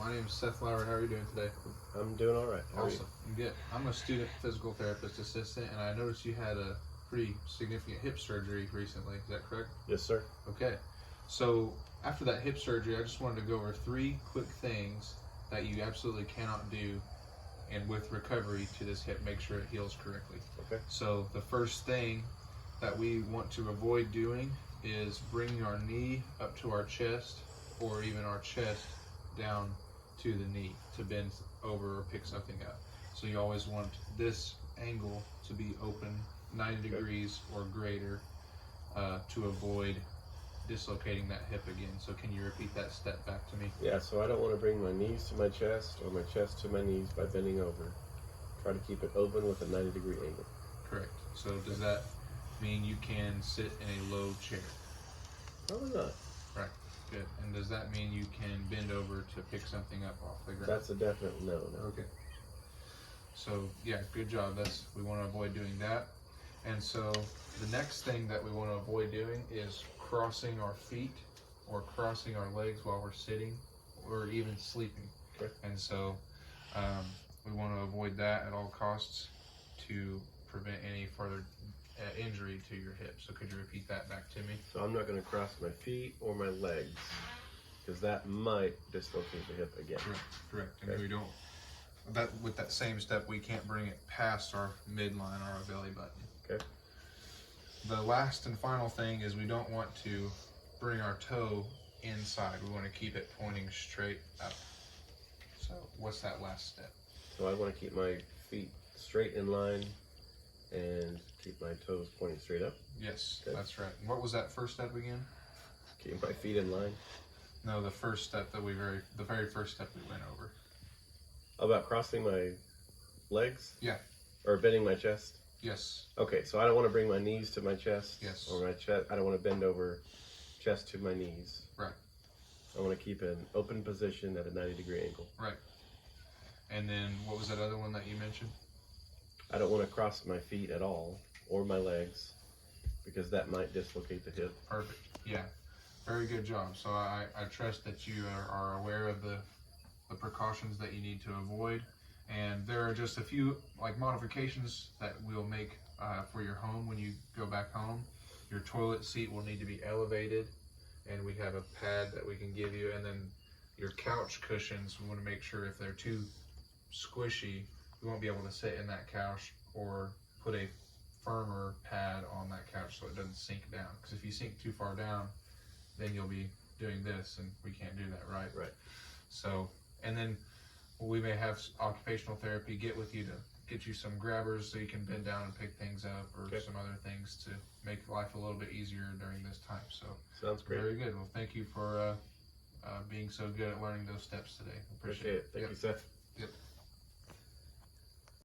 My name is Seth Lowery. How are you doing today? I'm doing all right. How are you? Awesome. Good. I'm a student physical therapist assistant, and I noticed you had a pretty significant hip surgery recently. Is that correct? Yes, sir. Okay. So after that hip surgery, I just wanted to go over 3 quick things that you absolutely cannot do, and with recovery to this hip, make sure it heals correctly. Okay. So the first thing that we want to avoid doing is bringing our knee up to our chest, or even our chest down to the knee to bend over or pick something up. So you always want this angle to be open 90 degrees or greater to avoid dislocating that hip again. So can you repeat that step back to me? Yeah, so I don't want to bring my knees to my chest or my chest to my knees by bending over. Try to keep it open with a 90-degree angle. Correct. So does that mean you can sit in a low chair? Probably not. Right. Good. And does that mean you can bend over to pick something up off the ground? That's a definite no. Okay. So yeah, good job. We want to avoid doing that. And so the next thing that we want to avoid doing is crossing our feet or crossing our legs while we're sitting or even sleeping. Okay. And so we want to avoid that at all costs to prevent any further injury to your hip. So could you repeat that back to me? So I'm not going to cross my feet or my legs because that might dislocate the hip again. Correct. Okay. And we don't. With that same step, we can't bring it past our midline or our belly button. Okay. The last and final thing is we don't want to bring our toe inside. We want to keep it pointing straight up. So what's that last step? So I want to keep my feet straight in line and keep my toes pointing straight up. Yes, Okay. that's right. And what was that first step again? Keep my feet in line. No, the first step the very first step we went over. About crossing my legs? Yeah. Or bending my chest? Yes. Okay, so I don't want to bring my knees to my chest. Yes. Or my chest. I don't want to bend over chest to my knees. Right. I want to keep an open position at a 90-degree angle. Right. And then what was that other one that you mentioned? I don't want to cross my feet at all or my legs because that might dislocate the hip. Perfect. Yeah. Very good job. So I trust that you are aware of the precautions that you need to avoid. And there are just a few modifications that we'll make for your home when you go back home. Your toilet seat will need to be elevated, and we have a pad that we can give you. And then your couch cushions, we want to make sure if they're too squishy, we won't be able to sit in that couch, or put a firmer pad on that couch so it doesn't sink down. Because if you sink too far down, then you'll be doing this, and we can't do that, right? Right. So, and then we may have occupational therapy get with you to get you some grabbers so you can bend down and pick things up, or Okay. some other things to make life a little bit easier during this time. So Sounds great. very good. Well, thank you for being so good at learning those steps today. Appreciate it. Thank you, Seth. Yep.